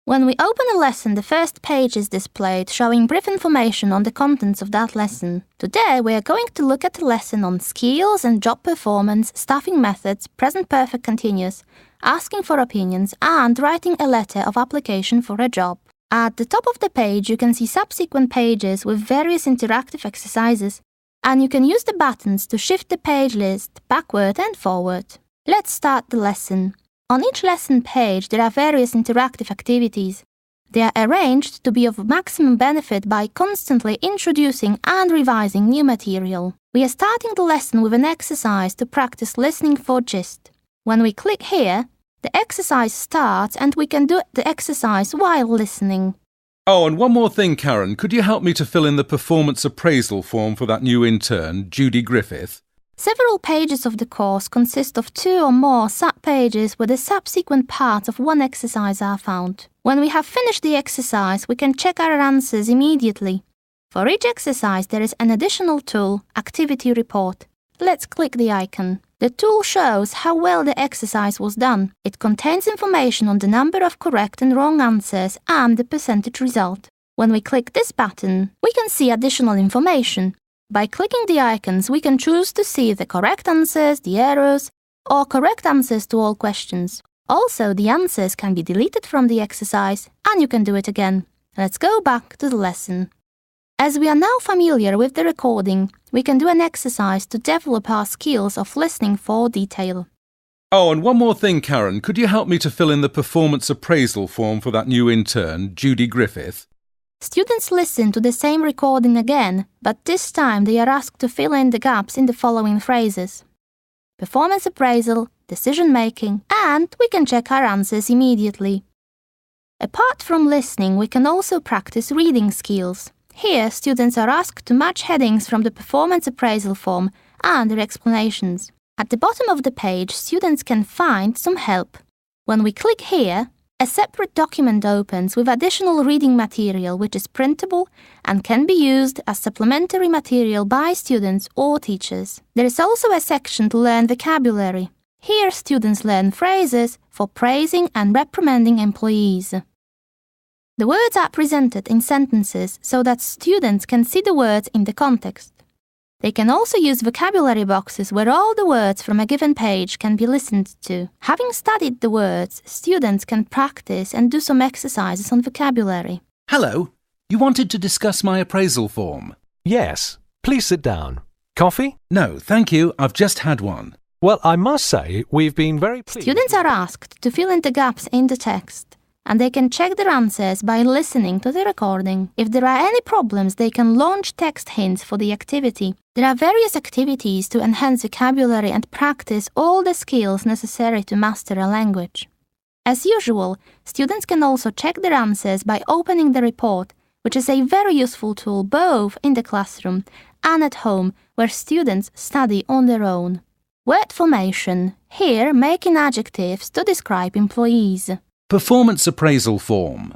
When we open a lesson, the first page is displayed, showing brief information on the contents of that lesson. Today, we are going to look at a lesson on skills and job performance, staffing methods, present perfect continuous, asking for opinions, and writing a letter of application for a job. At the top of the page, you can see subsequent pages with various interactive exercises, and you can use the buttons to shift the page list backward and forward. Let's start the lesson. On each lesson page, there are various interactive activities. They are arranged to be of maximum benefit by constantly introducing and revising new material. We are starting the lesson with an exercise to practice listening for gist. When we click here, the exercise starts and we can do the exercise while listening. Oh, and one more thing, Karen. Could you help me to fill in the performance appraisal form for that new intern, Judy Griffith? Several pages of the course consist of 2 or more sub-pages where the subsequent parts of one exercise are found. When we have finished the exercise, we can check our answers immediately. For each exercise, there is an additional tool, Activity Report. Let's click the icon. The tool shows how well the exercise was done. It contains information on the number of correct and wrong answers and the percentage result. When we click this button, we can see additional information. By clicking the icons, we can choose to see the correct answers, the errors, or correct answers to all questions. Also, the answers can be deleted from the exercise, and you can do it again. Let's go back to the lesson. As we are now familiar with the recording, we can do an exercise to develop our skills of listening for detail. Oh, and one more thing, Karen. Could you help me to fill in the performance appraisal form for that new intern, Judy Griffith? Students listen to the same recording again, but this time they are asked to fill in the gaps in the following phrases: performance appraisal, decision-making, and we can check our answers immediately. Apart from listening, we can also practice reading skills. Here, students are asked to match headings from the performance appraisal form and their explanations. At the bottom of the page, students can find some help. When we click here, a separate document opens with additional reading material which is printable and can be used as supplementary material by students or teachers. There is also a section to learn vocabulary. Here students learn phrases for praising and reprimanding employees. The words are presented in sentences so that students can see the words in the context. They can also use vocabulary boxes where all the words from a given page can be listened to. Having studied the words, students can practice and do some exercises on vocabulary. Hello. You wanted to discuss my appraisal form? Yes. Please sit down. Coffee? No, thank you. I've just had one. Well, I must say, we've been very pleased. Students are asked to fill in the gaps in the text, and they can check their answers by listening to the recording. If there are any problems, they can launch text hints for the activity. There are various activities to enhance vocabulary and practice all the skills necessary to master a language. As usual, students can also check their answers by opening the report, which is a very useful tool both in the classroom and at home, where students study on their own. Word formation. Here, making adjectives to describe employees. Performance appraisal form.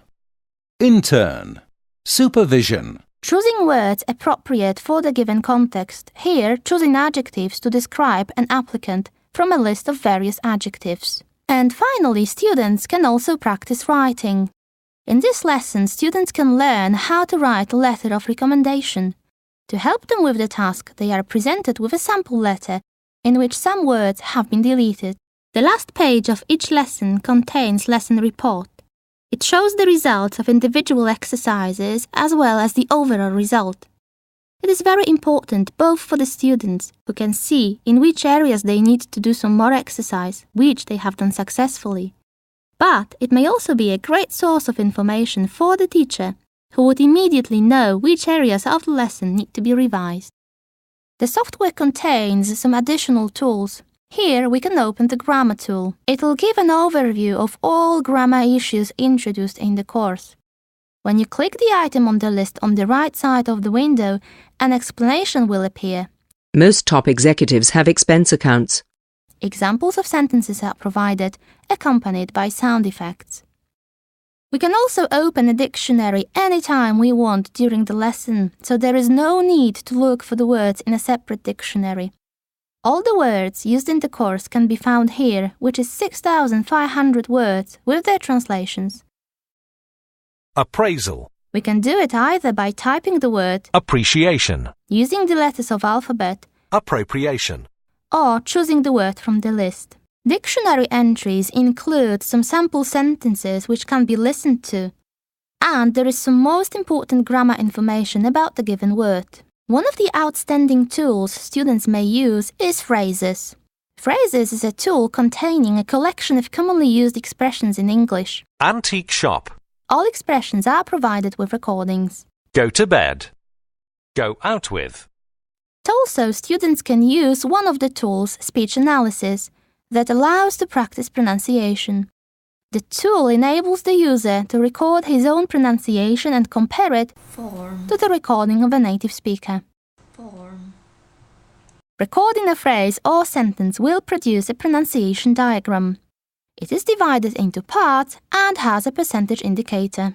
Intern. Supervision. Choosing words appropriate for the given context. Here, choosing adjectives to describe an applicant from a list of various adjectives. And finally, students can also practice writing. In this lesson, students can learn how to write a letter of recommendation. To help them with the task, they are presented with a sample letter in which some words have been deleted. The last page of each lesson contains lesson report. It shows the results of individual exercises as well as the overall result. It is very important both for the students, who can see in which areas they need to do some more exercise, which they have done successfully. But it may also be a great source of information for the teacher, who would immediately know which areas of the lesson need to be revised. The software contains some additional tools. Here we can open the Grammar tool. It will give an overview of all grammar issues introduced in the course. When you click the item on the list on the right side of the window, an explanation will appear. Most top executives have expense accounts. Examples of sentences are provided, accompanied by sound effects. We can also open a dictionary anytime we want during the lesson, so there is no need to look for the words in a separate dictionary. All the words used in the course can be found here, which is 6,500 words with their translations. appraisal, We can do it either by typing the word, appreciation, using the letters of alphabet, appropriation, or choosing the word from the list. Dictionary entries include some sample sentences which can be listened to, and there is some most important grammar information about the given word. One of the outstanding tools students may use is Phrases. Phrases is a tool containing a collection of commonly used expressions in English. antique shop, All expressions are provided with recordings. go to bed, go out with, Also, students can use one of the tools, speech analysis, that allows to practice pronunciation. The tool enables the user to record his own pronunciation and compare it to the recording of a native speaker. Recording a phrase or sentence will produce a pronunciation diagram. It is divided into parts and has a percentage indicator.